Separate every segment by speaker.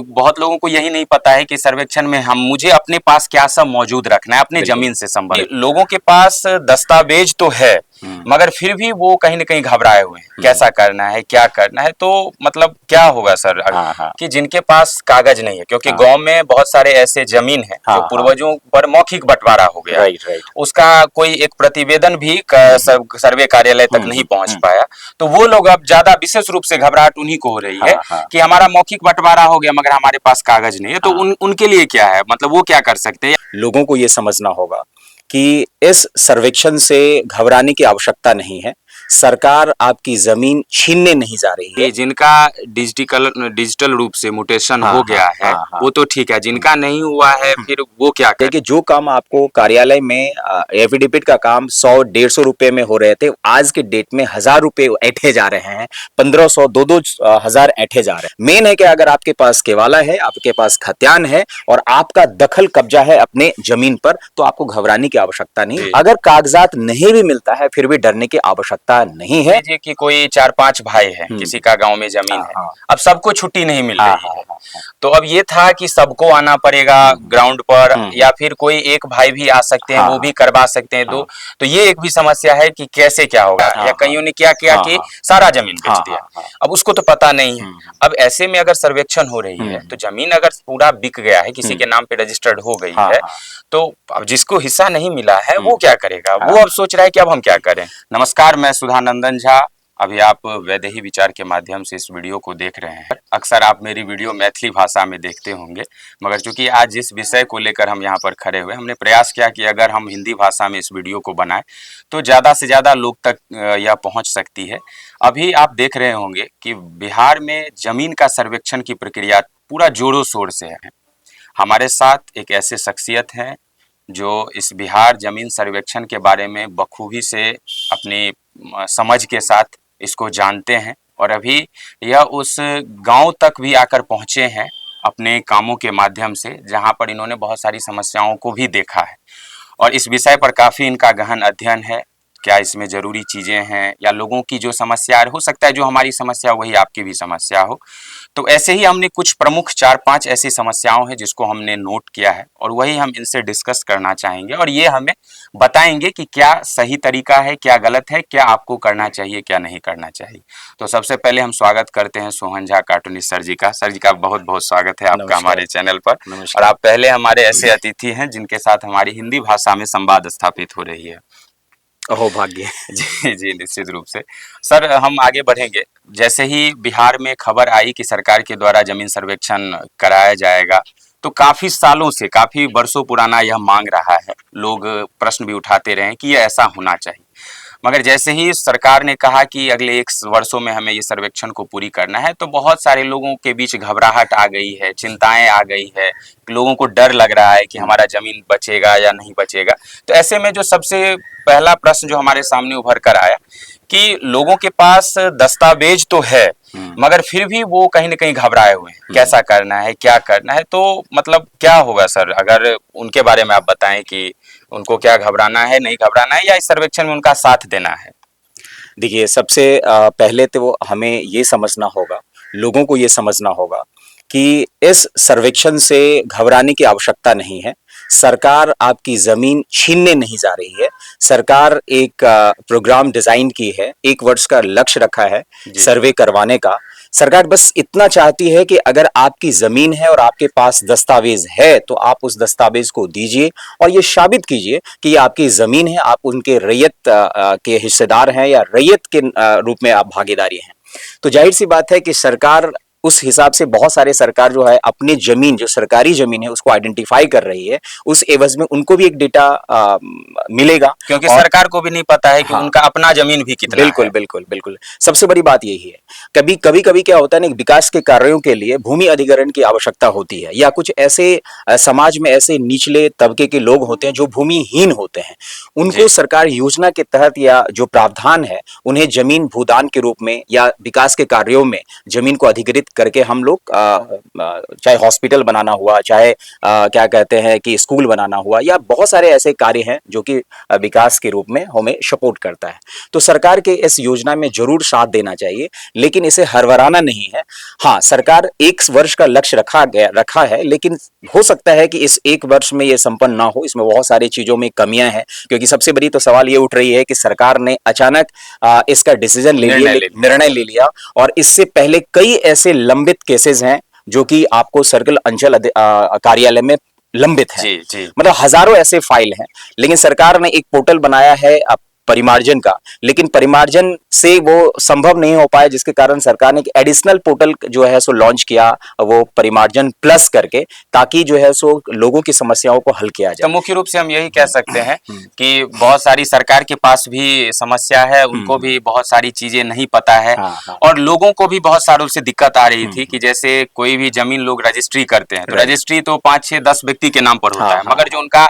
Speaker 1: बहुत लोगों को यही नहीं पता है कि सर्वेक्षण में हम मुझे अपने पास क्या सब मौजूद रखना है अपने जमीन से संबंधित। लोगों के पास दस्तावेज तो है मगर फिर भी वो कहीं ना कहीं घबराए हुए हैं, कैसा करना है क्या करना है। तो मतलब क्या होगा सर कि जिनके पास कागज नहीं है, क्योंकि गांव में बहुत सारे ऐसे जमीन है जो पूर्वजों पर मौखिक बंटवारा हो गया, उसका कोई एक प्रतिवेदन भी सर्वे कार्यालय तक नहीं पहुंच पाया। तो वो लोग अब ज्यादा विशेष रूप से घबराहट उन्हीं को हो रही है कि हमारा मौखिक बंटवारा हो गया मगर हमारे पास कागज नहीं है। तो उनके लिए क्या है, मतलब वो क्या कर सकते हैं?
Speaker 2: लोगों को ये समझना होगा कि इस सर्वेक्षण से घबराने की आवश्यकता नहीं है। सरकार आपकी जमीन छीनने नहीं जा रही है।
Speaker 1: जिनका डिजिटल रूप से म्यूटेशन हो गया है वो तो ठीक है, जिनका नहीं हुआ है फिर वो क्या करें?
Speaker 2: देखिए, जो काम आपको कार्यालय में एफिडेविट का काम 100-150 रुपए में हो रहे थे, आज के डेट में 1000 रुपए ऐंठे जा रहे हैं, 1500 2-2 हजार ऐंठे जा रहे हैं। मेन है कि अगर आपके पास केवाला है, आपके पास खतियान है और आपका दखल कब्जा है अपने जमीन पर, तो आपको घबराने की आवश्यकता नहीं। अगर कागजात नहीं भी मिलता है फिर भी डरने की आवश्यकता नहीं है।
Speaker 1: कि कोई 4-5 भाई है, किसी का गांव में जमीन है, अब सबको छुट्टी नहीं मिल रही है, तो अब ये था कि सबको आना पड़ेगा ग्राउंड पर या फिर कोई एक भाई भी आ सकते हैं, वो भी करवा सकते हैं। तो ये एक भी समस्या है कि कैसे क्या होगा। या कईयों ने क्या किया कि सारा जमीन बेच दिया, अब उसको तो पता नहीं है। अब ऐसे में अगर सर्वेक्षण हो रही है तो जमीन अगर पूरा बिक गया है, किसी के नाम पे रजिस्टर्ड हो गई है, तो अब जिसको हिस्सा नहीं मिला है वो क्या करेगा? वो अब सोच रहा है कि अब हम क्या करें। नमस्कार, मैं सुधानंदन झा। अभी आप वैदेही विचार के माध्यम से इस वीडियो को देख रहे हैं। अक्सर आप मेरी वीडियो मैथिली भाषा में देखते होंगे, मगर चूंकि आज जिस विषय को लेकर हम यहाँ पर खड़े हुए, हमने प्रयास किया कि अगर हम हिंदी भाषा में इस वीडियो को बनाएं तो ज़्यादा से ज़्यादा लोग तक यह पहुँच सकती है। अभी आप देख रहे होंगे कि बिहार में जमीन का सर्वेक्षण की प्रक्रिया पूरा जोरों शोर से है। हमारे साथ एक ऐसे शख्सियत हैं जो इस बिहार जमीन सर्वेक्षण के बारे में बखूबी से अपनी समझ के साथ इसको जानते हैं, और अभी यह उस गांव तक भी आकर पहुंचे हैं अपने कामों के माध्यम से, जहां पर इन्होंने बहुत सारी समस्याओं को भी देखा है और इस विषय पर काफ़ी इनका गहन अध्ययन है। क्या इसमें ज़रूरी चीज़ें हैं या लोगों की जो समस्या हो सकता है जो हमारी समस्या वही आपकी भी समस्या हो। तो ऐसे ही हमने कुछ प्रमुख 4-5 ऐसी समस्याओं हैं जिसको हमने नोट किया है और वही हम इनसे डिस्कस करना चाहेंगे, और ये हमें बताएंगे कि क्या सही तरीका है, क्या गलत है, क्या आपको करना चाहिए, क्या नहीं करना चाहिए। तो सबसे पहले हम स्वागत करते हैं सोहन झा कार्टूनिस्ट सर जी का। सर जी का बहुत बहुत स्वागत है आपका हमारे चैनल पर। और आप पहले हमारे ऐसे अतिथि हैं जिनके साथ हमारी हिंदी भाषा में संवाद स्थापित हो रही है।
Speaker 2: अहो भाग्य।
Speaker 1: जी जी, निश्चित रूप से। सर, हम आगे बढ़ेंगे। जैसे ही बिहार में खबर आई कि सरकार के द्वारा जमीन सर्वेक्षण कराया जाएगा, तो काफी सालों से, काफी वर्षों पुराना यह मांग रहा है, लोग प्रश्न भी उठाते रहे कि यह ऐसा होना चाहिए। मगर जैसे ही सरकार ने कहा कि अगले 1 वर्षों में हमें ये सर्वेक्षण को पूरी करना है, तो बहुत सारे लोगों के बीच घबराहट आ गई है, चिंताएं आ गई है, लोगों को डर लग रहा है कि हमारा जमीन बचेगा या नहीं बचेगा। तो ऐसे में जो सबसे पहला प्रश्न जो हमारे सामने उभर कर आया कि लोगों के पास दस्तावेज तो है मगर फिर भी वो कहीं ना कहीं घबराए हुए हैं, कैसा करना है, क्या करना है। तो मतलब क्या होगा सर, अगर उनके बारे में आप बताएं कि उनको क्या घबराना है, नहीं घबराना है, या इस सर्वेक्षण में उनका साथ देना है?
Speaker 2: देखिए, सबसे पहले तो हमें ये समझना होगा, लोगों को ये समझना होगा कि इस सर्वेक्षण से घबराने की आवश्यकता नहीं है। सरकार आपकी जमीन छीनने नहीं जा रही है। सरकार एक प्रोग्राम डिजाइन की है, 1 वर्ष का लक्ष्य रखा है सर्वे करवाने का। सरकार बस इतना चाहती है कि अगर आपकी जमीन है और आपके पास दस्तावेज है तो आप उस दस्तावेज को दीजिए और ये साबित कीजिए कि ये आपकी जमीन है, आप उनके रैयत के हिस्सेदार हैं या रैयत के रूप में आप भागीदारी हैं। तो जाहिर सी बात है कि सरकार उस हिसाब से, बहुत सारे सरकार जो है अपनी जमीन, जो सरकारी जमीन है उसको आइडेंटिफाई कर रही है, उस एवज में उनको भी एक डेटा मिलेगा,
Speaker 1: क्योंकि सरकार को भी नहीं पता है कि उनका अपना जमीन भी कितना
Speaker 2: बिल्कुल
Speaker 1: है।
Speaker 2: बिल्कुल बिल्कुल, सबसे बड़ी बात यही है। कभी कभी क्या होता है ना, विकास के कार्यों के लिए भूमि अधिग्रहण की आवश्यकता होती है, या कुछ ऐसे समाज में ऐसे निचले तबके के लोग होते हैं जो भूमिहीन होते हैं, उनको सरकार योजना के तहत या जो प्रावधान है उन्हें जमीन भूदान के रूप में या विकास के कार्यों में जमीन को अधिग्रहित करके हम लोग चाहे हॉस्पिटल बनाना हुआ, चाहे क्या कहते हैं कि स्कूल बनाना हुआ, या बहुत सारे ऐसे कार्य हैं जो कि विकास के रूप में हमें सपोर्ट करता है। तो सरकार के इस योजना में जरूर साथ देना चाहिए, लेकिन इसे हरवराना नहीं है। हाँ, सरकार 1 वर्ष का लक्ष्य रखा है, लेकिन हो सकता है कि इस 1 वर्ष में ये संपन्न ना हो, इसमें बहुत सारी चीजों में कमियां हैं। क्योंकि सबसे बड़ी तो सवाल ये उठ रही है कि सरकार ने अचानक इसका डिसीजन निर्णय ले लिया, और इससे पहले कई ऐसे लंबित केसेस हैं जो कि आपको सर्कल अंचल कार्यालय में लंबित है।
Speaker 1: जी जी।
Speaker 2: मतलब हजारों ऐसे फाइल हैं, लेकिन सरकार ने एक पोर्टल बनाया है परिमार्जन का, लेकिन परिमार्जन से वो संभव नहीं हो पाया, जिसके कारण सरकार ने एक एडिशनल पोर्टल जो है सो लॉन्च किया, वो परिमार्जन प्लस करके, ताकि जो है सो लोगों की समस्याओं को हल किया
Speaker 1: तो
Speaker 2: जाए।
Speaker 1: मुख्य रूप से हम यही कह सकते हैं कि बहुत सारी सरकार के पास भी समस्या है, उनको भी बहुत सारी चीजें नहीं पता है,
Speaker 2: हाँ, हाँ।
Speaker 1: और लोगों को भी बहुत सारों से दिक्कत आ रही थी कि जैसे कोई भी जमीन लोग रजिस्ट्री करते हैं, तो
Speaker 2: राइट।
Speaker 1: रजिस्ट्री तो 5-6-10 व्यक्ति के नाम पर होता
Speaker 2: हाँ,
Speaker 1: है,
Speaker 2: हाँ,
Speaker 1: मगर जो उनका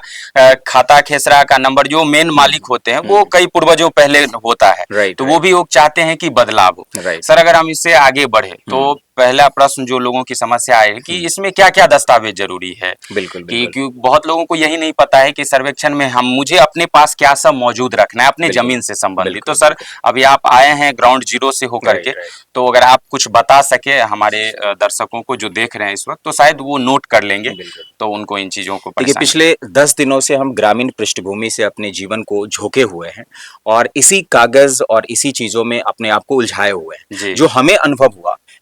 Speaker 1: खाता खेसरा का नंबर जो मेन मालिक होते हैं वो कई पूर्वजों पहले होता है।
Speaker 2: राइट,
Speaker 1: तो वो भी लोग चाहते हैं कि बदलाव हो।
Speaker 2: राइट।
Speaker 1: सर, अगर हम इससे आगे बढ़े तो पहला प्रश्न जो लोगों की समस्या है कि इसमें क्या क्या दस्तावेज जरूरी है,
Speaker 2: बिल्कुल,
Speaker 1: कि
Speaker 2: बिल्कुल।
Speaker 1: क्यों बहुत लोगों को यही नहीं पता है कि सर्वेक्षण में मुझे अपने पास क्या सब मौजूद रखना है अपने
Speaker 2: बिल्कुल,
Speaker 1: जमीन से संबंधित।
Speaker 2: बिल्कुल,
Speaker 1: तो सर, अभी आप आए हैं ग्राउंड जीरो से होकर के,
Speaker 2: राइट, राइट।
Speaker 1: तो अगर आप कुछ बता सके हमारे दर्शकों को जो देख रहे हैं इस वक्त, तो शायद वो नोट कर लेंगे,
Speaker 2: बिल्कुल।
Speaker 1: तो उनको इन चीजों को
Speaker 2: देखिए,
Speaker 1: परेशानी।
Speaker 2: पिछले 10 दिनों से हम ग्रामीण पृष्ठभूमि से अपने जीवन को झोंके हुए हैं, और इसी कागज और इसी चीजों में अपने आप को उलझाए हुए हैं।
Speaker 1: जी।
Speaker 2: जो हमें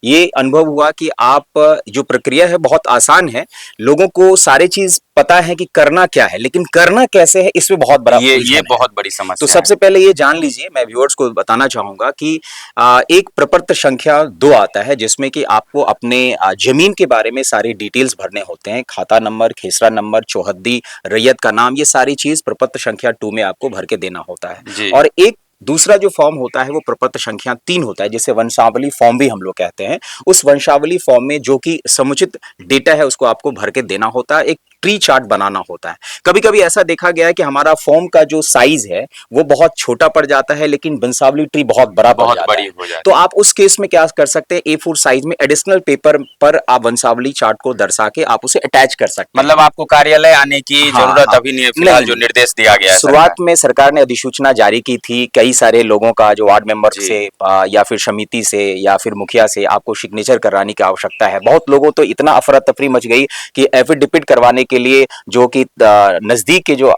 Speaker 2: ये अनुभव हुआ कि आप जो प्रक्रिया है बहुत आसान है, लोगों को सारी चीज पता है कि करना क्या है, लेकिन करना कैसे है इसमें बहुत बड़ा उलझन
Speaker 1: ये
Speaker 2: है।
Speaker 1: बहुत बड़ी
Speaker 2: तो
Speaker 1: समस्या
Speaker 2: सबसे पहले ये जान लीजिए, मैं व्यूअर्स को बताना चाहूंगा कि एक प्रपत्र संख्या 2 आता है, जिसमें कि आपको अपने जमीन के बारे में सारी डिटेल्स भरने होते हैं, खाता नंबर, खेसरा नंबर, चौहद्दी, रैयत का नाम, ये सारी चीज प्रपत्र संख्या 2 में आपको भर के देना होता
Speaker 1: जी।
Speaker 2: है। और एक दूसरा जो फॉर्म होता है वो प्रपत्र संख्या 3 होता है, जिसे वंशावली फॉर्म भी हम लोग कहते हैं। उस वंशावली फॉर्म में जो कि समुचित डेटा है उसको आपको भर के देना होता है, एक ट्री चार्ट बनाना होता है। कभी कभी ऐसा देखा गया है कि हमारा फॉर्म का जो साइज है वो बहुत छोटा पड़ जाता है, लेकिन वंशावली ट्री बहुत बड़ा पड़
Speaker 1: बहुत
Speaker 2: जाता
Speaker 1: बड़ी
Speaker 2: है।
Speaker 1: हो जाती
Speaker 2: तो आप उस केस में क्या कर सकते हैं, A4 साइज में एडिशनल पेपर पर आप वंशावली चार्ट को दर्शा के आप उसे अटैच कर सकते हैं।
Speaker 1: मतलब आपको कार्यालय आने की
Speaker 2: हाँ,
Speaker 1: जरूरत
Speaker 2: हाँ।
Speaker 1: अभी नहीं है, फिलहाल
Speaker 2: नहीं,
Speaker 1: जो निर्देश दिया गया है
Speaker 2: शुरुआत में सरकार ने अधिसूचना जारी की थी, कई सारे लोगों का जो वार्ड मेंबर
Speaker 1: जी।
Speaker 2: से या फिर समिति से या फिर मुखिया से आपको सिग्नेचर कराने की आवश्यकता है। बहुत लोगों तो इतना अफरा तफरी मच गई कि एफिडेविट करवाने के लिए जो कि नजदीक के जो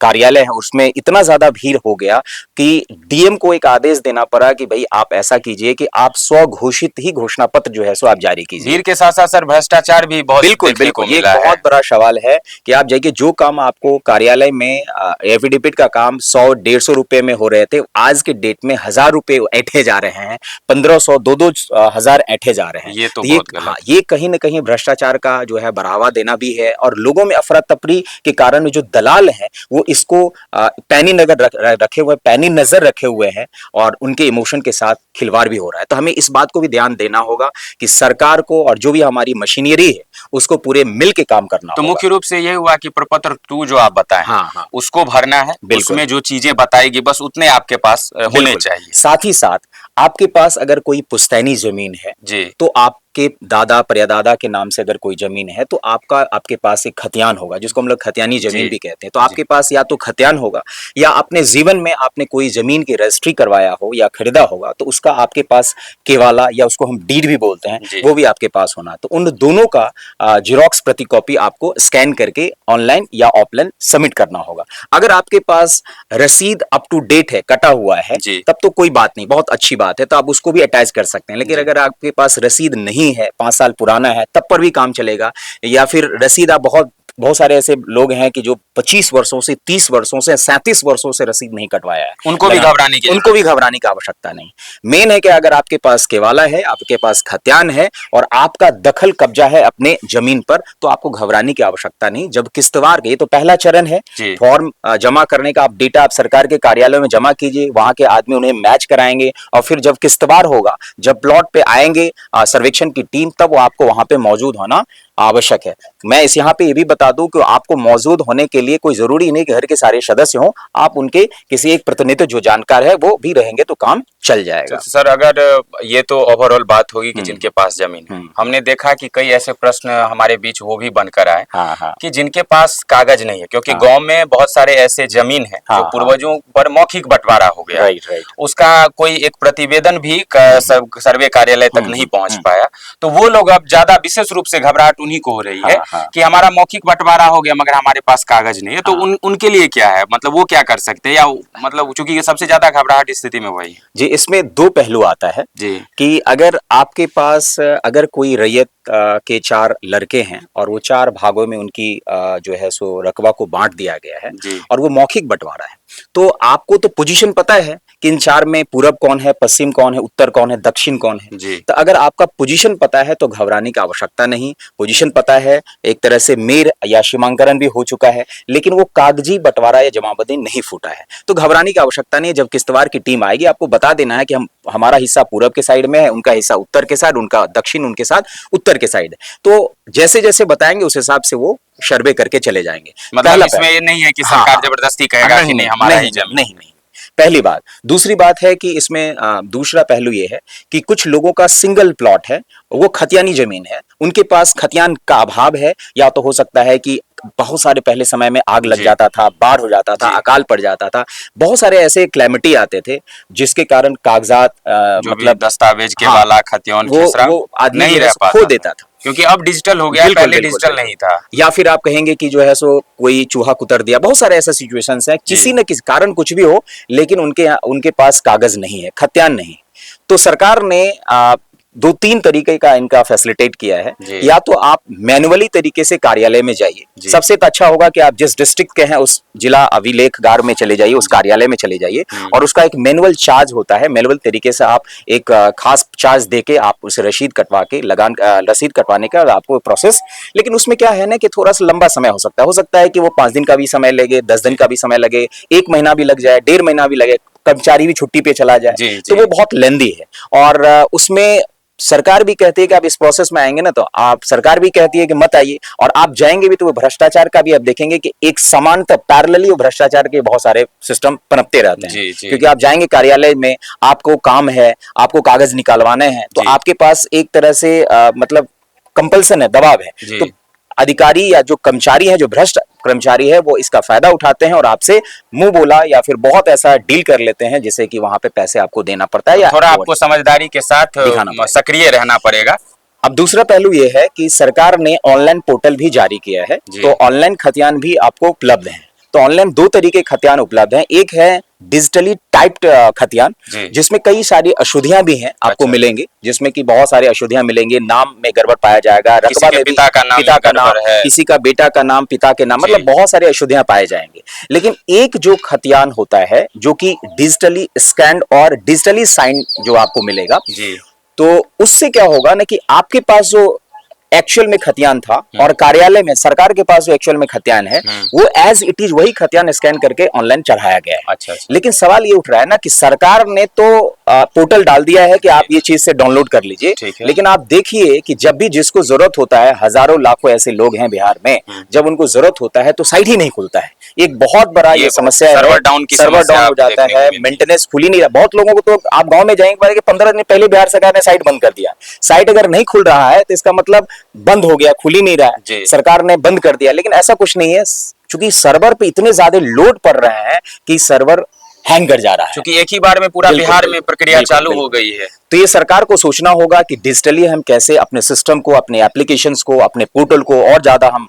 Speaker 2: कार्यालय है उसमें इतना ज्यादा भीड़ हो गया कि डीएम को एक आदेश देना पड़ा कि भाई आप ऐसा कीजिए कि आप स्वघोषित ही घोषणा पत्र जो है सो आप जारी कीजिए।
Speaker 1: भीड़ के साथ साथ सर भ्रष्टाचार भी बहुत
Speaker 2: बिल्कुल
Speaker 1: देखने को
Speaker 2: बिल्कुल, ये
Speaker 1: मिला
Speaker 2: एक
Speaker 1: है।
Speaker 2: बहुत बड़ा सवाल है कि आप जाइए, जो काम आपको कार्यालय में एफिडेविट का काम 100-150 रुपए में हो रहे थे, आज के डेट में 1000 रुपए ऐंठे जा रहे हैं, 1500 2-2 हजार ऐंठे जा रहे हैं।
Speaker 1: ये तो
Speaker 2: ये
Speaker 1: बहुत गलत
Speaker 2: हाँ, ये कहीं ना कहीं भ्रष्टाचार का जो है बढ़ावा देना भी है, और लोगों में अफरा तफरी के कारण जो दलाल हैं वो इसको पैनी नजर रखे हुए हैं, और उनके इमोशन के साथ खिलवाड़ भी हो रहा है। तो हमें इस बात को भी ध्यान देना होगा कि सरकार को और जो भी हमारी मशीनरी है उसको पूरे मिल के काम करना
Speaker 1: तो
Speaker 2: होगा।
Speaker 1: मुख्य रूप से ये हुआ कि प्रपत्र 2 जो आप बताएं,
Speaker 2: हाँ, हाँ।
Speaker 1: उसको भरना है,
Speaker 2: बिल्कुल।
Speaker 1: उसमें जो चीजें बताएगी बस उतने आपके पास होने
Speaker 2: बिल्कुल।
Speaker 1: चाहिए।
Speaker 2: साथ ही साथ आपके पास अगर कोई पुश्तैनी जमीन है
Speaker 1: जी।
Speaker 2: तो आपके दादा परदादा के नाम से अगर कोई जमीन है तो आपके पास एक खतियान होगा, जिसको हम लोग खतियानी जमीन
Speaker 1: जी।
Speaker 2: भी कहते हैं। तो आपके पास या तो खतियान होगा, या अपने जीवन में आपने कोई जमीन की रजिस्ट्री करवाया हो या खरीदा होगा तो उसका आपके पास केवाला, या उसको हम डीड भी बोलते हैं,
Speaker 1: जी।
Speaker 2: वो भी आपके पास होना। तो उन दोनों का जिरोक्स प्रति कॉपी आपको स्कैन करके ऑनलाइन या ऑफलाइन सबमिट करना होगा। अगर आपके पास रसीद अप टू डेट है, कटा हुआ है,
Speaker 1: जी।
Speaker 2: तब तो कोई बात नहीं, बहुत अच्छी बात है, तो आप उसको भी अटैच कर सकते हैं। लेकिन
Speaker 1: जी।
Speaker 2: अगर आपके पास रसीद नहीं है, 5 साल पुराना है, तब पर भी काम चलेगा। या फिर रसीद आप बहुत सारे ऐसे लोग हैं कि जो 25 वर्षों से, 30 वर्षों से, 37 वर्षों से रसीद नहीं कटवाया है,
Speaker 1: उनको भी घबराने की
Speaker 2: उनको भी घबराने की आवश्यकता नहीं। मेन है कि अगर आपके पास केवाला है, आपके पास खतियान है और आपका दखल कब्जा है अपने जमीन पर, तो आपको घबराने की आवश्यकता नहीं। जब किस्तवार के, ये तो पहला चरण है,
Speaker 1: जी।
Speaker 2: फॉर्म जमा करने का, आप डेटा आप सरकार के कार्यालय में जमा कीजिए, वहां के आदमी उन्हें मैच कराएंगे, और फिर जब किस्तवार होगा, जब प्लॉट पे आएंगे सर्वेक्षण की टीम, तब वो आपको वहां पे मौजूद होना आवश्यक है। मैं इस यहाँ पे ये भी बता बता दूं कि आपको मौजूद होने के लिए कोई जरूरी नहीं कि घर के सारे सदस्य हों, आप उनके किसी एक प्रतिनिधि जो जानकार है वो भी रहेंगे तो काम चल जाएगा।
Speaker 1: तो सर अगर ये तो ओवरऑल बात होगी कि जिनके पास जमीन है, हमने देखा कि कई ऐसे प्रश्न हमारे बीच वो भी बनकर आए कि जिनके पास कागज नहीं है, क्योंकि गांव में बहुत सारे ऐसे जमीन है जो पूर्वजों पर मौखिक बंटवारा हो गया, उसका कोई एक प्रतिवेदन भी सर्वे कार्यालय तक नहीं पहुंच पाया, तो वो लोग अब ज्यादा विशेष रूप से घबराहट उन्हीं को हो रही है कि हमारा मौखिक बंटवारा हो गया मगर हमारे पास कागज नहीं है। तो उनके लिए क्या है, मतलब वो क्या कर सकते हैं, या मतलब चूंकि ये सबसे ज्यादा घबराहट स्थिति में वही है।
Speaker 2: जी, इसमें दो पहलू आता है जी कि अगर आपके पास अगर कोई रैयत के 4 लड़के हैं और वो 4 भागों में उनकी जो है सो रकबा को बांट दिया गया है और वो मौखिक बंटवारा है, तो आपको तो पोजीशन पता है कि इन 4 में पूरब कौन है, पश्चिम कौन है, उत्तर कौन है, दक्षिण कौन है। तो अगर आपका पोजीशन पता है तो घबराने की आवश्यकता नहीं। पोजीशन पता है, एक तरह से मेर या सीमांकन भी हो चुका है, लेकिन वो कागजी बंटवारा या जमाबंदी नहीं फूटा है, तो घबराने की आवश्यकता नहीं है। जब किश्तवाड़ की टीम आएगी आपको बता देना है कि हमारा हिस्सा पूरब के साइड में है, उनका हिस्सा उत्तर के साइड, उनका दक्षिण उनके साथ उत्तर के साइड। तो जैसे जैसे बताएंगे उस हिसाब से वो सर्वे करके चले जाएंगे।
Speaker 1: मतलब इसमें ये नहीं है कि सरकार जबरदस्ती कहेगा कि नहीं हमारा ही जमीन।
Speaker 2: नहीं, पहली बात। दूसरी बात है कि इसमें दूसरा पहलू ये है कि कुछ लोगों का सिंगल प्लॉट है, वो खतियानी जमीन है, उनके पास खतियान का अभाव है, या तो हो सकता है कि बहुत सारे पहले समय में आग लग जाता था, बाढ़ हो जाता था, अकाल पड़ जाता था, बहुत सारे ऐसे क्लैमिटी आते थे जिसके कारण कागजात
Speaker 1: मतलब दस्तावेज के वाला खतियान
Speaker 2: वो आदमी नहीं रह पाता, खो देता था,
Speaker 1: क्योंकि अब डिजिटल हो गया, पहले डिजिटल नहीं था।
Speaker 2: या फिर आप कहेंगे कि जो है सो कोई चूहा कुतर दिया, बहुत सारे ऐसे सिचुएशंस हैं, किसी न किसी कारण कुछ भी हो, लेकिन उनके पास कागज नहीं है, खतियान नहीं। तो सरकार ने 2-3 तरीके का इनका फैसिलिटेट किया है। या तो आप मैनुअली तरीके से कार्यालय में जाइए, सबसे अच्छा होगा कि आप जिस डिस्ट्रिक्ट के हैं उस जिला अभिलेखगार में चले जाइए, उस कार्यालय में चले जाइए, और उसका एक मैनुअल चार्ज होता है, मैनुअल तरीके से आप एक खास चार्ज देके आप उसे रसीद कटवा के रसीद कटवाने का आपको प्रोसेस। लेकिन उसमें क्या है ना कि थोड़ा सा लंबा समय हो सकता है कि वो 5 दिन का भी समय लगे, 10 दिन का भी समय लगे, 1 महीना भी लग जाए, 1.5 महीना भी लगे, कर्मचारी भी छुट्टी पे चला जाए, तो वो बहुत लेंदी है। और उसमें सरकार भी कहती है कि आप इस प्रोसेस में आएंगे ना, तो आप सरकार भी कहती है कि मत आइए, और आप जाएंगे भी तो वो भ्रष्टाचार का भी आप देखेंगे कि एक समानता पैरेलली वो भ्रष्टाचार के बहुत सारे सिस्टम पनपते रहते हैं। क्योंकि आप जाएंगे कार्यालय में, आपको काम है, आपको कागज निकालवाने हैं, तो आपके पास एक तरह से मतलब कंपल्सन है, दबाव है। तो अधिकारी या जो कर्मचारी है, जो भ्रष्ट कर्मचारी है, वो इसका फायदा उठाते हैं और आपसे मुंह बोला या फिर बहुत ऐसा डील कर लेते हैं जिससे कि वहां पे पैसे आपको देना पड़ता है, या
Speaker 1: थोड़ा आपको समझदारी के साथ सक्रिय रहना पड़ेगा।
Speaker 2: अब दूसरा पहलू ये है कि सरकार ने ऑनलाइन पोर्टल भी जारी किया है, तो ऑनलाइन खतियान भी आपको उपलब्ध है। तो ऑनलाइन 2 तरीके खतियान उपलब्ध हैं। एक है डिजिटली टाइप्ड खतियान, जिसमें कई सारी अशुद्धियां भी हैं, आपको मिलेंगे, जिसमें कि बहुत सारी अशुद्धियां मिलेंगी, नाम में गड़बड़ पाया जाएगा, रकबा में
Speaker 1: पिता का नाम,
Speaker 2: किसी का बेटा का नाम, पिता के नाम, मतलब बहुत सारी अशुद्धियां पाए जाएंगे। लेकिन एक जो खतियान होता है जो कि डिजिटली स्कैन्ड और डिजिटली साइन जो आपको मिलेगा, तो उससे क्या होगा ना कि आपके पास जो एक्चुअल में खतियान था और कार्यालय में सरकार के पास जो एक्चुअल में खतियान है, वो एज इट इज वही खतियान स्कैन करके ऑनलाइन चढ़ाया गया है।
Speaker 1: अच्छा।
Speaker 2: लेकिन सवाल ये उठ रहा है ना कि सरकार ने तो पोर्टल डाल दिया है कि आप ये चीज से डाउनलोड कर लीजिए, लेकिन आप देखिए कि जब भी जिसको जरूरत होता है, हजारों लाखों ऐसे लोग हैं बिहार में, जब उनको जरूरत होता है तो साइट ही नहीं खुलता है। एक बहुत बड़ा ये समस्या है,
Speaker 1: सर्वर डाउन
Speaker 2: हो जाता है, मेंटेनेंस खुल ही नहीं रहा। बहुत लोगों को तो आप गांव में जाएंगे 15 दिन पहले बिहार सरकार ने साइट बंद कर दिया। साइट अगर नहीं खुल रहा है तो इसका मतलब बंद हो गया, खुल ही नहीं रहा है, सरकार ने बंद कर दिया। लेकिन ऐसा कुछ नहीं है, क्योंकि सर्वर पे इतने ज्यादा लोड पड़ रहे हैं कि सर्वर हैंग कर जा रहा है,
Speaker 1: क्योंकि एक ही बार में पूरा बिहार में प्रक्रिया चालू हो गई है।
Speaker 2: तो ये सरकार को सोचना होगा कि डिजिटली हम कैसे अपने सिस्टम को, अपने एप्लीकेशंस को, अपने पोर्टल को और ज्यादा हम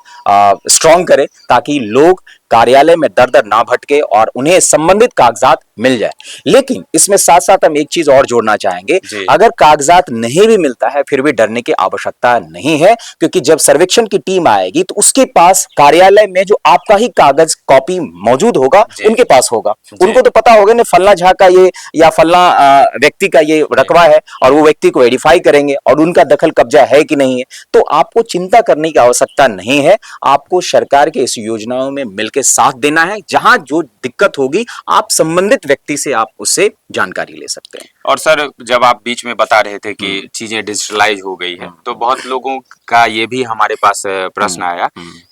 Speaker 2: स्ट्रॉन्ग करें, ताकि लोग कार्यालय में दर दर ना भटके और उन्हें संबंधित कागजात मिल जाए। लेकिन इसमें साथ साथ हम एक चीज और जोड़ना चाहेंगे, अगर कागजात नहीं भी मिलता है फिर भी डरने की आवश्यकता नहीं है, क्योंकि जब सर्वेक्षण की टीम आएगी तो उसके पास कार्यालय में जो आपका ही कागज कॉपी मौजूद होगा, उनके पास होगा। उनको तो पता होगा ना फल्ला झा का ये या फल्ला व्यक्ति का ये रकबा है, और वो व्यक्ति को वेरीफाई करेंगे और उनका दखल कब्जा है कि नहीं है। तो आपको चिंता करने की आवश्यकता नहीं है, आपको सरकार के इस योजनाओं में मिलकर उनके साथ देना है। जहां जो दिक्कत होगी आप संबंधित व्यक्ति से आप उससे जानकारी ले सकते हैं।
Speaker 1: और सर, जब आप बीच में बता रहे थे कि चीजें डिजिटलाइज हो गई है, तो बहुत लोगों का ये भी हमारे पास प्रश्न आया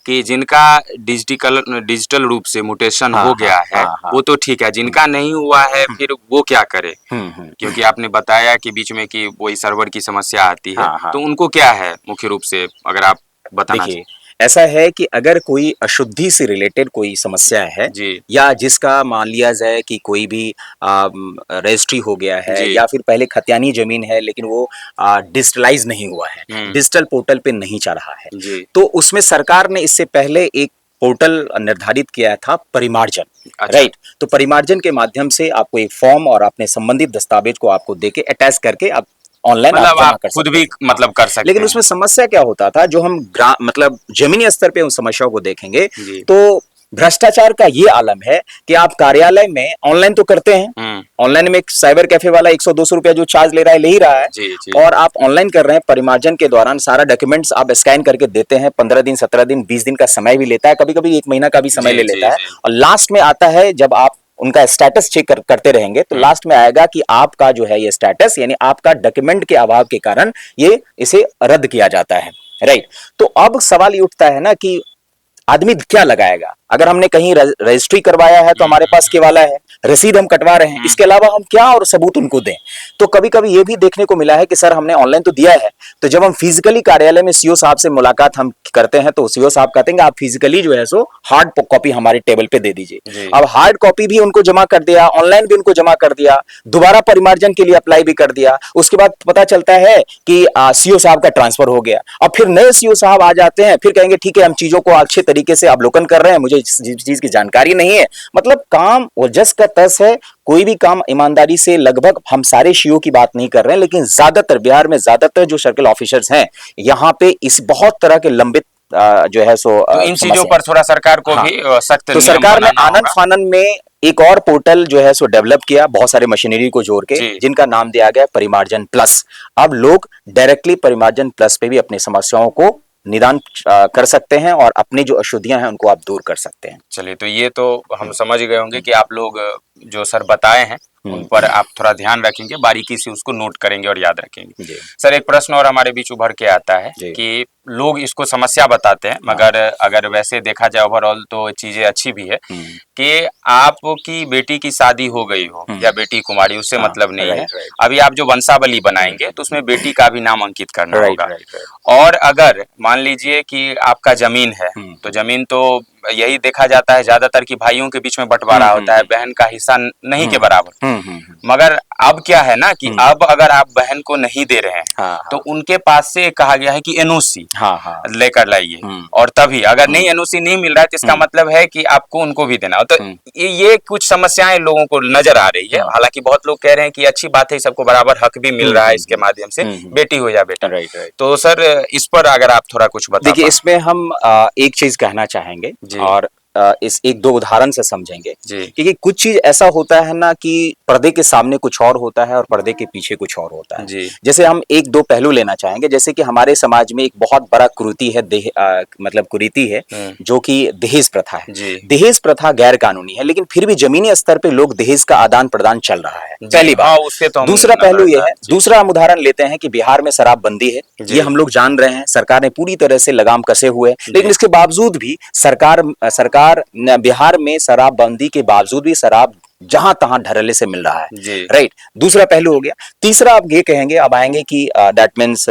Speaker 1: कि जिनका डिजिटल रूप से म्यूटेशन हो गया है वो तो ठीक है, जिनका नहीं हुआ है फिर वो क्या करे? क्योंकि आपने बताया कि बीच में कि वही सर्वर की समस्या आती है, तो उनको क्या है मुख्य रूप से, अगर आप बताना।
Speaker 2: देखिए, ऐसा है कि अगर कोई अशुद्धि से रिलेटेड कोई समस्या है या जिसका मान लिया जाए कि कोई भी रजिस्ट्री हो गया है या फिर पहले खतियानी जमीन है लेकिन वो डिजिटलाइज नहीं हुआ है, डिजिटल पोर्टल पे नहीं चढ़ रहा है, तो उसमें सरकार ने इससे पहले एक पोर्टल निर्धारित किया था, परिमार्जन। राइट, तो परिमार्जन के माध्यम से आपको एक फॉर्म और अपने संबंधित दस्तावेज को आपको देके अटैच करके आप ऑनलाइन
Speaker 1: आप खुद भी मतलब कर सकते हैं।
Speaker 2: लेकिन उसमें समस्या क्या होता था, जो हम मतलब जमीनी स्तर पे उन समस्याओं को देखेंगे तो भ्रष्टाचार का ये आलम है कि आप कार्यालय में ऑनलाइन तो करते हैं, ऑनलाइन में एक साइबर कैफे वाला 100-200 रुपया जो चार्ज ले रहा है ले ही रहा है, और आप ऑनलाइन कर रहे हैं। परिमार्जन के दौरान सारा डॉक्यूमेंट्स आप स्कैन करके देते हैं, 15 दिन 17 दिन 20 दिन का समय भी लेता है, कभी कभी 1 महीना का भी समय ले लेता है, और लास्ट में आता है जब आप उनका स्टेटस चेक करते रहेंगे तो लास्ट में आएगा कि आपका जो है ये स्टेटस, यानी आपका डॉक्यूमेंट के अभाव के कारण ये इसे रद्द किया जाता है। राइट, तो अब सवाल ये उठता है ना कि आदमी क्या लगाएगा? अगर हमने कहीं रजिस्ट्री करवाया है तो हमारे पास केवाला है, रसीद हम कटवा रहे हैं, इसके अलावा हम क्या और सबूत उनको दें? तो कभी कभी ये भी देखने को मिला है कि सर हमने ऑनलाइन तो दिया है, तो जब हम फिजिकली कार्यालय में सीओ साहब से मुलाकात हम करते हैं तो सीओ साहब कहते हैं आप फिजिकली जो है सो हार्ड कॉपी हमारे टेबल पे दे दीजिए। अब हार्ड कॉपी भी उनको जमा कर दिया, ऑनलाइन भी उनको जमा कर दिया, दोबारा परिमार्जन के लिए अप्लाई भी कर दिया, उसके बाद पता चलता है कि सीओ साहब का ट्रांसफर हो गया। अब फिर नए सीओ साहब आ जाते हैं, फिर कहेंगे ठीक है हम चीजों को अच्छे तरीके से अवलोकन कर रहे हैं, मुझे इस चीज की जानकारी नहीं है। मतलब काम ओजस का तस है, कोई भी काम ईमानदारी से, लगभग हम सारे सीओ की बात नहीं कर रहे हैं लेकिन ज्यादातर बिहार में ज्यादातर जो सर्कल ऑफिसर्स हैं यहाँ पे इस बहुत तरह के लंबित जो है सो
Speaker 1: तो इन चीजों पर थोड़ा सरकार को भी सख्त
Speaker 2: तो सरकार ने आनंद फानन में एक और पोर्टल जो है सो डेवलप किया, बहुत सारे मशीनरी को जोड़ के, जिनका नाम दिया गया परिमार्जन प्लस। अब लोग डायरेक्टली परिमार्जन प्लस पे भी अपनी समस्याओं को निदान कर सकते हैं और अपनी जो अशुद्धियां हैं उनको आप दूर कर सकते हैं।
Speaker 1: चलिए, तो ये तो हम समझ गए होंगे कि आप लोग जो सर बताए हैं उन पर आप थोड़ा ध्यान रखेंगे, बारीकी से उसको नोट करेंगे और याद रखेंगे। सर, एक प्रश्न और हमारे बीच उभर के आता है कि लोग इसको समस्या बताते हैं, मगर अगर वैसे देखा जाए ओवरऑल तो चीजें अच्छी भी है कि आपकी बेटी की शादी हो गई हो या बेटी कुमारी, उससे मतलब नहीं है। अभी आप जो वंशावली बनाएंगे तो उसमें बेटी का भी नाम अंकित करना होगा। और अगर मान लीजिए कि आपका जमीन है तो जमीन तो यही देखा जाता है ज्यादातर कि भाइयों के बीच में बंटवारा होता है, बहन का हिस्सा नहीं के बराबर। मगर अब क्या है ना कि अब अगर आप बहन को नहीं दे रहे हैं तो उनके पास से कहा गया है कि एनओसी लेकर लाइए, और तभी अगर नहीं एनओसी नहीं मिल रहा है तो इसका मतलब है कि आपको उनको भी देना। तो ये कुछ समस्याएं लोगों को नजर आ रही है। हालांकि बहुत लोग कह रहे हैं कि अच्छी बात है, सबको बराबर हक भी मिल रहा है इसके माध्यम से, बेटी हो या बेटा। तो सर इस पर अगर आप थोड़ा कुछ बता।
Speaker 2: देखिए, इसमें हम एक चीज कहना चाहेंगे और इस 1-2 उदाहरण से समझेंगे, क्योंकि कुछ चीज ऐसा होता है ना कि पर्दे के सामने कुछ और होता है और पर्दे के पीछे कुछ और होता है। जैसे हम 1-2 पहलू लेना चाहेंगे, जैसे कि हमारे समाज में एक बहुत बड़ा कुरीति है, मतलब कुरीति है जो कि दहेज प्रथा है। दहेज प्रथा गैर कानूनी है लेकिन फिर भी जमीनी स्तर पे लोग दहेज का आदान प्रदान चल रहा है, पहली बात। दूसरा पहलू ये है, दूसरा हम उदाहरण लेते हैं कि बिहार में शराबबंदी है, ये हम लोग जान रहे हैं, सरकार ने पूरी तरह से लगाम कसे हुए, लेकिन इसके बावजूद भी सरकार बिहार में शराबबंदी के बावजूद भी शराब जहां तहां ढरले से मिल रहा है। राइट, दूसरा पहलू हो गया। तीसरा आप ये कहेंगे, अब आएंगे कि दैट मीन्स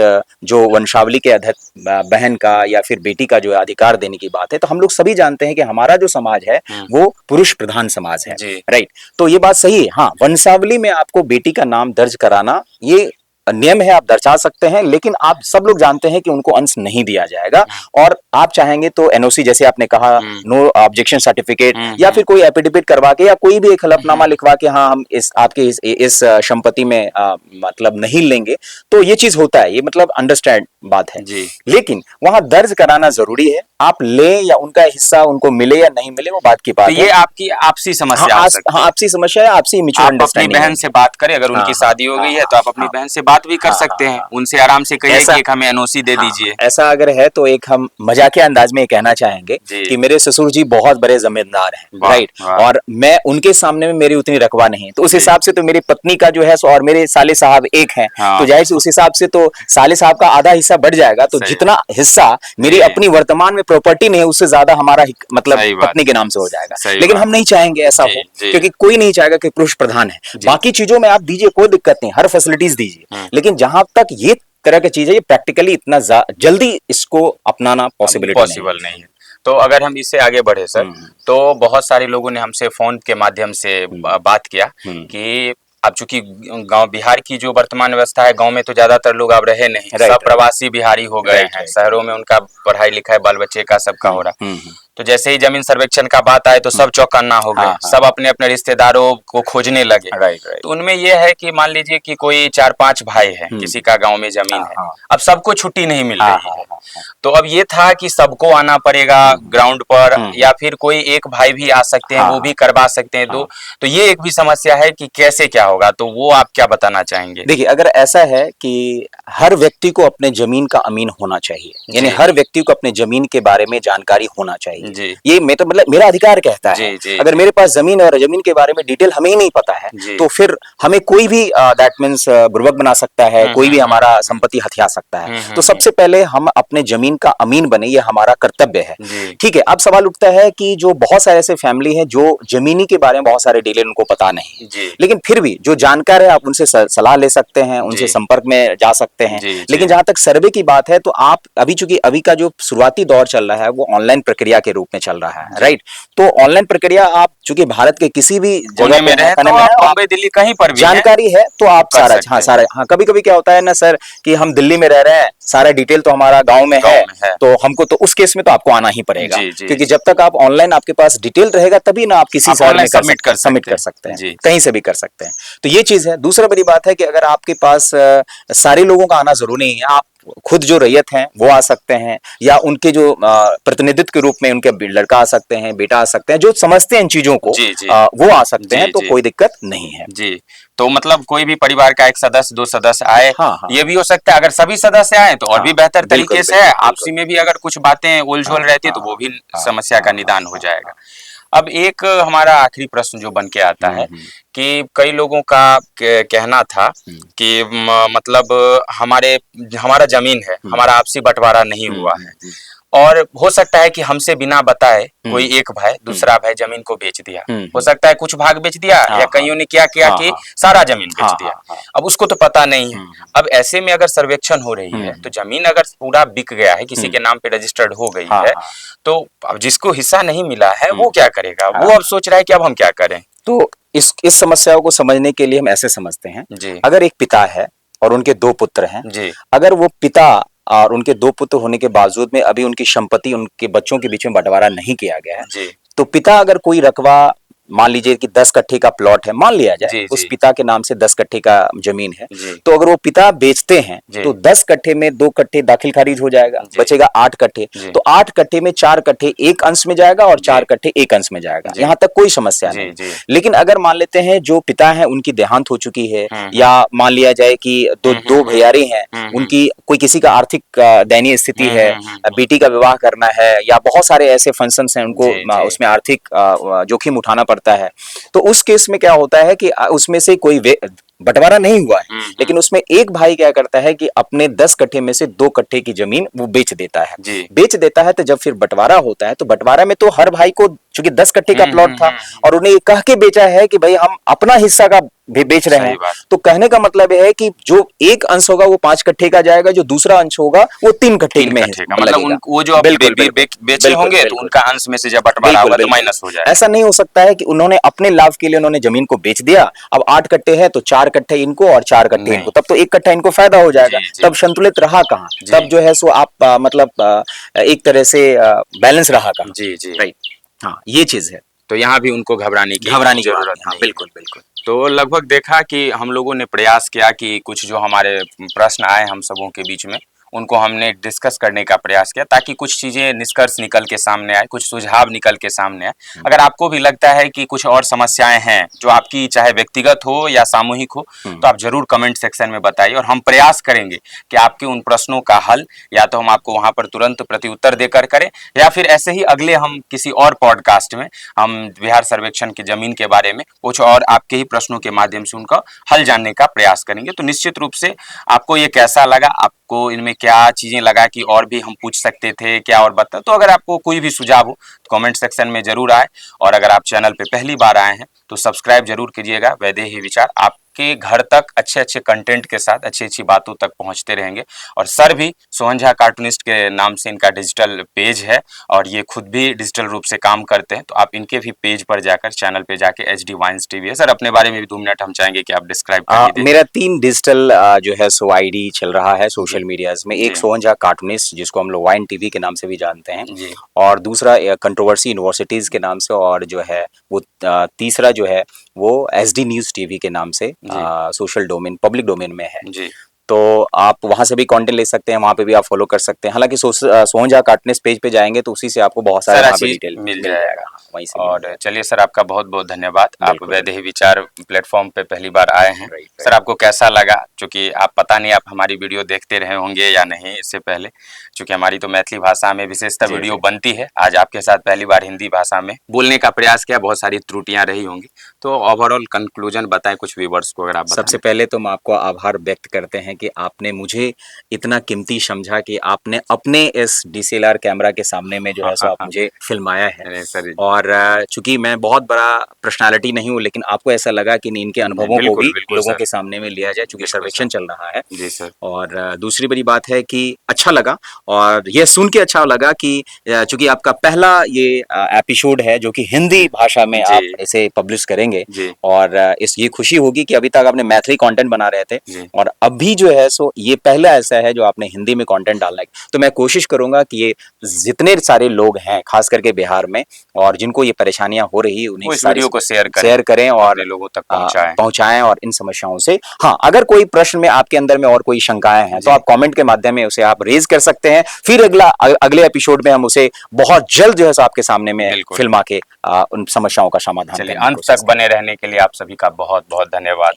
Speaker 2: जो वंशावली के बहन का या फिर बेटी का जो अधिकार देने की बात है, तो हम लोग सभी जानते हैं कि हमारा जो समाज है वो पुरुष प्रधान समाज है। राइट, तो ये बात सही है। हाँ, वंशावली में आपको बेटी का नाम दर्ज कराना ये नियम है, आप दर्शा सकते हैं, लेकिन आप सब लोग जानते हैं कि उनको अंश नहीं दिया जाएगा। और आप चाहेंगे तो एनओसी, जैसे आपने कहा, नो ऑब्जेक्शन सर्टिफिकेट या फिर कोई एफिडेविट करवा के या कोई भी एक हलफनामा लिखवा के हाँ हम आपके इस संपत्ति में मतलब नहीं लेंगे, तो ये चीज होता है, ये मतलब अंडरस्टैंड बात है। लेकिन वहां दर्ज कराना जरूरी है। आप ले या उनका हिस्सा उनको मिले या नहीं मिले वो बात की बात है।
Speaker 1: ये आपकी आपसी समस्या
Speaker 2: आपसी समस्या है, आपसी म्यूचुअल अंडरस्टैंडिंग।
Speaker 1: अपनी बहन से बात करें, अगर उनकी शादी हो गई है तो आप अपनी बहन से बात बात भी कर
Speaker 2: हाँ,
Speaker 1: सकते
Speaker 2: हाँ,
Speaker 1: हैं,
Speaker 2: हाँ।
Speaker 1: उनसे आराम से कहिए
Speaker 2: ऐसा
Speaker 1: कि एक हमें एनओसी दे
Speaker 2: हाँ,
Speaker 1: दीजिए।
Speaker 2: ऐसा अगर है तो एक हम मजाकिया अंदाज में ये कहना चाहेंगे
Speaker 1: जी।
Speaker 2: कि मेरे ससुर जी बहुत बड़े जमींदार हैं,
Speaker 1: वाह,
Speaker 2: राइट,
Speaker 1: वाह।
Speaker 2: और मैं उनके सामने में मेरी उतनी रकबा नहीं है, तो उस
Speaker 1: जी।
Speaker 2: हिसाब से तो मेरी पत्नी का जो है सो और मेरे साले साहब एक हैं,
Speaker 1: हाँ।
Speaker 2: तो जाहिर से उस हिसाब से तो साले साहब का आधा हिस्सा बढ़ जाएगा, तो
Speaker 1: सही
Speaker 2: जितना हिस्सा मेरी
Speaker 1: जी।
Speaker 2: अपनी वर्तमान में प्रॉपर्टी नहीं है उससे ज्यादा हमारा मतलब
Speaker 1: सही बात
Speaker 2: पत्नी के नाम से हो जाएगा।
Speaker 1: सही
Speaker 2: लेकिन
Speaker 1: बात
Speaker 2: हम नहीं चाहेंगे ऐसा
Speaker 1: जी,
Speaker 2: हो,
Speaker 1: जी।
Speaker 2: क्योंकि कोई नहीं चाहेगा कि पुरुष प्रधान है।
Speaker 1: जी।
Speaker 2: बाकी चीजों में आप दीजिए, कोई दिक्कत नहीं, हर फैसिलिटीज दीजिए, लेकिन जहां तक ये तरह की चीज है, ये प्रैक्टिकली इतना जल्दी इसको अपनाना पॉसिबिलिटी नहीं
Speaker 1: पॉसिबल नहीं है। तो अगर हम इससे आगे बढ़े सर,
Speaker 2: हम्म।
Speaker 1: तो बहुत सारे लोगों ने हमसे फोन के माध्यम से बात किया
Speaker 2: हम्म।
Speaker 1: कि अब चूंकि गांव बिहार की जो वर्तमान व्यवस्था है, गांव में तो ज्यादातर लोग अब रहे नहीं,
Speaker 2: राइट,
Speaker 1: सब प्रवासी बिहारी हो गए
Speaker 2: राइट,
Speaker 1: हैं,
Speaker 2: राइट,
Speaker 1: शहरों में उनका पढ़ाई लिखाई बाल बच्चे का सबका हो रहा।
Speaker 2: हम्म।
Speaker 1: तो जैसे ही जमीन सर्वेक्षण का बात आए तो सब चौकन्ना हो गए,
Speaker 2: हाँ, हाँ।
Speaker 1: सब अपने अपने रिश्तेदारों को खोजने लगे।
Speaker 2: Right, right.
Speaker 1: तो उनमें यह है कि मान लीजिए कि कोई 4-5 भाई है, किसी का गांव में जमीन
Speaker 2: हाँ,
Speaker 1: है,
Speaker 2: हाँ।
Speaker 1: अब सबको छुट्टी नहीं मिल
Speaker 2: हाँ,
Speaker 1: रही
Speaker 2: हाँ,
Speaker 1: है।
Speaker 2: हाँ, हाँ।
Speaker 1: तो अब ये था कि सबको आना पड़ेगा ग्राउंड पर, या फिर कोई एक भाई भी आ सकते हैं,
Speaker 2: हाँ,
Speaker 1: वो भी करवा सकते हैं। तो ये एक भी समस्या है कि कैसे क्या होगा, तो वो आप क्या बताना चाहेंगे?
Speaker 2: देखिए, अगर ऐसा है कि हर व्यक्ति को अपने जमीन का अमीन होना चाहिए, यानी
Speaker 1: जी।
Speaker 2: हर व्यक्ति को अपने जमीन के बारे में जानकारी होना चाहिए।
Speaker 1: जी।
Speaker 2: ये मैं तो मतलब मेरा अधिकार कहता है।
Speaker 1: जी, जी,
Speaker 2: अगर
Speaker 1: जी।
Speaker 2: मेरे पास जमीन है और जमीन के बारे में डिटेल हमें ही नहीं पता है,
Speaker 1: जी।
Speaker 2: तो फिर हमें कोई भी दैट मीन्स बुर्बक बना सकता है, कोई भी हमारा संपत्ति हथिया सकता है। तो सबसे पहले हम अपने जमीन का अमीन बने, ये हमारा कर्तव्य है।
Speaker 1: जी।
Speaker 2: ठीक है, अब सवाल उठता है कि जो बहुत सारे ऐसे फैमिली हैं जो जमीनी के बारे में बहुत सारे डिटेल उनको पता नहीं,
Speaker 1: जी।
Speaker 2: लेकिन फिर भी जो जानकार है आप उनसे सलाह ले सकते हैं, उनसे
Speaker 1: जी।
Speaker 2: संपर्क में जा सकते हैं।
Speaker 1: जी, जी।
Speaker 2: लेकिन जहां तक सर्वे की बात है, तो आप अभी चूंकि अभी का जो शुरुआती दौर चल रहा है वो ऑनलाइन प्रक्रिया के रूप में चल रहा है, राइट। तो ऑनलाइन प्रक्रिया आप चूंकि भारत के किसी भी
Speaker 1: कोने
Speaker 2: जगह
Speaker 1: में
Speaker 2: पे
Speaker 1: रहे
Speaker 2: है,
Speaker 1: तो
Speaker 2: में
Speaker 1: आप
Speaker 2: है,
Speaker 1: बॉम्बे दिल्ली कहीं पर भी हैं,
Speaker 2: जानकारी है तो आप
Speaker 1: कर
Speaker 2: सारा
Speaker 1: सकते
Speaker 2: हाँ
Speaker 1: हैं।
Speaker 2: सारा हाँ कभी कभी क्या होता है ना सर कि हम दिल्ली में रह रहे हैं, सारा डिटेल तो हमारा गांव में
Speaker 1: गाँव
Speaker 2: है,
Speaker 1: में है।
Speaker 2: तो हमको तो उस केस में तो आपको आना ही पड़ेगा,
Speaker 1: जी, जी,
Speaker 2: क्योंकि
Speaker 1: जी।
Speaker 2: जब तक आप ऑनलाइन आपके पास डिटेल रहेगा तभी ना आप किसी
Speaker 1: आप
Speaker 2: शहर में
Speaker 1: ऑनलाइन सबमिट कर
Speaker 2: सबमिट
Speaker 1: सकते
Speaker 2: कर
Speaker 1: हैं।
Speaker 2: सकते हैं,
Speaker 1: जी।
Speaker 2: कहीं से भी कर सकते हैं। तो ये चीज है। दूसरा बड़ी बात है कि अगर आपके पास सारे लोगों का आना जरूरी नहीं है, आप खुद जो रैयत हैं वो आ सकते हैं, या उनके जो प्रतिनिधित्व के रूप में उनके लड़का आ सकते हैं, बेटा आ सकते हैं, जो समझते हैं इन चीजों को,
Speaker 1: जी, जी।
Speaker 2: वो आ सकते
Speaker 1: जी,
Speaker 2: हैं, तो
Speaker 1: जी।
Speaker 2: कोई दिक्कत नहीं है।
Speaker 1: जी। तो मतलब कोई भी परिवार का एक सदस्य, 2 सदस्य आए,
Speaker 2: हाँ, हाँ।
Speaker 1: ये भी हो सकता है। अगर सभी सदस्य आए तो और
Speaker 2: हाँ,
Speaker 1: भी बेहतर
Speaker 2: बिल्कुल,
Speaker 1: तरीके से है।
Speaker 2: बिल्कुल,
Speaker 1: आपसी में भी अगर कुछ बातें उलझोल रहती है तो वो भी
Speaker 2: हाँ,
Speaker 1: समस्या का निदान हो जाएगा। अब एक हमारा आखिरी प्रश्न जो बन के आता है कि कई लोगों का कहना था कि मतलब हमारा जमीन है, हमारा आपसी बंटवारा नहीं हुआ है, और हो सकता है कि हमसे बिना बताए कोई एक भाई दूसरा भाई जमीन को बेच दिया। हो सकता है कुछ भाग बेच दिया, या कईयों ने क्या किया कि सारा जमीन बेच दिया। अब उसको तो पता नहीं है। अब ऐसे में अगर सर्वेक्षण हो रही है तो जमीन अगर पूरा बिक गया है, किसी के नाम पे रजिस्टर्ड हो गई है, तो अब जिसको हिस्सा नहीं मिला है वो क्या करेगा? वो अब सोच रहा है कि अब हम क्या करें।
Speaker 2: तो इस समस्याओं को समझने के लिए हम ऐसे समझते हैं,
Speaker 1: जी।
Speaker 2: अगर एक पिता है और उनके 2 पुत्र हैं,
Speaker 1: जी।
Speaker 2: अगर वो पिता और उनके 2 पुत्र होने के बावजूद में अभी उनकी संपत्ति उनके बच्चों के बीच में बंटवारा नहीं किया गया है,
Speaker 1: जी।
Speaker 2: तो पिता अगर कोई रकबा, मान लीजिए कि 10 कट्ठे का प्लॉट है, मान लिया जाए
Speaker 1: जी,
Speaker 2: उस
Speaker 1: जी।
Speaker 2: पिता के नाम से 10 कट्ठे का जमीन है,
Speaker 1: जी।
Speaker 2: तो अगर वो पिता बेचते हैं
Speaker 1: जी।
Speaker 2: तो 10 कट्ठे में 2 कट्ठे दाखिल खारिज हो जाएगा,
Speaker 1: जी।
Speaker 2: बचेगा 8 कट्ठे।
Speaker 1: जी।
Speaker 2: तो 8 कट्ठे में 4 कट्ठे एक अंश में जाएगा और 4 कट्ठे एक अंश में जाएगा,
Speaker 1: जी।
Speaker 2: यहां तक कोई समस्या
Speaker 1: जी,
Speaker 2: नहीं।
Speaker 1: जी।
Speaker 2: लेकिन अगर मान लेते हैं जो पिता है उनकी देहांत हो चुकी है, या मान लिया जाए कि दो भैयारी हैं, उनकी कोई किसी का आर्थिक दयनीय स्थिति है, बेटी का विवाह करना है, या बहुत सारे ऐसे फंक्शंस हैं, उनको
Speaker 1: जी, जी।
Speaker 2: उसमें आर्थिक जोखिम उठाना पड़ता है, तो उस केस में क्या होता है कि उसमें से कोई बंटवारा नहीं हुआ है, लेकिन उसमें एक भाई क्या करता है कि अपने 10 कट्ठे में से 2 कट्ठे की जमीन वो बेच देता है। बेच देता है, तो जब फिर बंटवारा होता है तो बंटवारा में तो हर भाई को, चूंकि 10 कट्ठे का प्लॉट था और उन्हें ये कह के बेचा है कि भाई हम अपना हिस्सा का भी बेच रहे हैं, तो कहने का मतलब है कि जो एक अंश होगा वो 5 कट्ठे का जाएगा, जो दूसरा अंश होगा वो 3 कट्ठे में
Speaker 1: मतलब वो जो बेचे होंगे तो उनका अंश में से जब बंटवारा होगा तो माइनस हो जाएगा।
Speaker 2: ऐसा नहीं हो सकता है कि उन्होंने अपने लाभ के लिए उन्होंने जमीन को बेच दिया, अब 8 कट्ठे है तो 4 कट्ठे इनको और 4 कट्ठे इनको, तब तो 1 कट्ठा इनको फायदा हो जाएगा। तब संतुलित रहा कहाँ, तब जो है सो आप मतलब एक तरह से बैलेंस रहा कहाँ।
Speaker 1: जी, जी।
Speaker 2: राइट, हाँ, ये चीज है।
Speaker 1: तो यहाँ भी उनको घबराने की जरूरत नहीं।
Speaker 2: बिल्कुल बिल्कुल।
Speaker 1: तो लगभग देखा कि हम लोगों ने प्रयास किया कि कुछ जो हमारे प्रश्न आए हम सबों के बीच में उनको हमने डिस्कस करने का प्रयास किया ताकि कुछ चीजें निष्कर्ष निकल के सामने आए, कुछ सुझाव निकल के सामने आए। अगर आपको भी लगता है कि कुछ और समस्याएं हैं जो आपकी चाहे व्यक्तिगत हो या सामूहिक हो, तो आप जरूर कमेंट सेक्शन में बताइए और हम प्रयास करेंगे कि आपके उन प्रश्नों का हल या तो हम आपको वहां पर तुरंत प्रत्युत्तर देकर करें, या फिर ऐसे ही अगले हम किसी और पॉडकास्ट में हम बिहार सर्वेक्षण की जमीन के बारे में कुछ और आपके ही प्रश्नों के माध्यम से उनका हल जानने का प्रयास करेंगे। तो निश्चित रूप से आपको ये कैसा लगा, आपको इनमें क्या चीजें लगा कि और भी हम पूछ सकते थे क्या और बता, तो अगर आपको कोई भी सुझाव हो तो कमेंट सेक्शन में जरूर आए। और अगर आप चैनल पे पहली बार आए हैं तो सब्सक्राइब जरूर कीजिएगा। वैदेही विचार आपके घर तक अच्छे अच्छे कंटेंट के साथ अच्छी अच्छी बातों तक पहुंचते रहेंगे। और सर भी सोहन झा कार्टूनिस्ट के नाम से इनका डिजिटल पेज है और ये खुद भी डिजिटल रूप से काम करते हैं, तो आप इनके भी पेज पर जाकर, चैनल पे जाके HD वाइन्स टीवी है। सर अपने बारे में भी 2 मिनट हम चाहेंगे कि आप डिस्क्राइब कर दीजिए।
Speaker 2: मेरा 3 डिजिटल जो है सो आईडी चल रहा है सोशल मीडियाज में। एक सोहन झा कार्टूनिस्ट जिसको हम लोग वाइन टीवी के नाम से भी जानते हैं, और दूसरा कंट्रोवर्सी यूनिवर्सिटीज के नाम से, और जो है वो तीसरा जो है वो SD न्यूज टीवी के नाम से सोशल डोमेन, पब्लिक डोमेन में है जी। तो आप वहां से भी कंटेंट ले सकते हैं, वहां पे भी आप फॉलो कर सकते हैं। हालांकि सोहन झा कार्टूनिस्ट पेज पे जाएंगे तो उसी से आपको बहुत सारा डिटेल मिल जाएगा वहीं से।
Speaker 1: और चलिए सर, आपका बहुत बहुत धन्यवाद। आप वैदेही विचार प्लेटफॉर्म पे पहली बार आए हैं। सर आपको कैसा लगा? क्योंकि आप पता नहीं आप हमारी वीडियो देखते रहे होंगे या नहीं इससे पहले, क्योंकि हमारी तो मैथिली भाषा में विशेषतः वीडियो बनती है। आज आपके साथ पहली बार हिंदी भाषा में बोलने का प्रयास किया, बहुत सारी त्रुटियां रही होंगी, तो ओवरऑल कंक्लूजन बताएं कुछ व्यूअर्स को अगर आप।
Speaker 2: सबसे पहले तो हम आपको आभार व्यक्त करते हैं कि आपने मुझे इतना कीमती समझा कि आपने अपने इस DSLR कैमरा के सामने में जो है सो आप मुझे फिल्माया है। और चूंकि मैं बहुत बड़ा पर्सनालिटी नहीं हूँ, लेकिन आपको ऐसा लगा कि इनके अनुभवों को भी लोगों के सामने में लिया जाए, चूंकि सर्वेक्षण चल रहा है जी सर। और दूसरी बड़ी बात है कि अच्छा लगा, और यह सुन के अच्छा लगा कि चूंकि आपका पहला ये एपिसोड है जो कि हिंदी भाषा में आप इसे पब्लिश करेंगे, और ये खुशी होगी कि अभी तक आपने मैथिली कंटेंट बना रहे थे और अभी जो है सो ये पहला ऐसा है जो आपने हिंदी में कंटेंट डालना है। तो मैं कोशिश करूंगा कि ये जितने सारे लोग हैं खास करके बिहार में और जिनको ये परेशानियां हो रही है, उन्हें इस वीडियो को शेयर करें और लोगों तक पहुंचाएं और इन समस्याओं से। हाँ, अगर कोई प्रश्न में आपके अंदर में और कोई शंकाएं हैं तो आप कमेंट के माध्यम में उसे आप रेज कर सकते हैं। फिर अगले एपिसोड में हम उसे बहुत जल्द जो है आपके सामने में फिल्मा के उन समस्याओं का समाधान।
Speaker 1: अंत तक बने रहने के लिए आप सभी का बहुत बहुत धन्यवाद।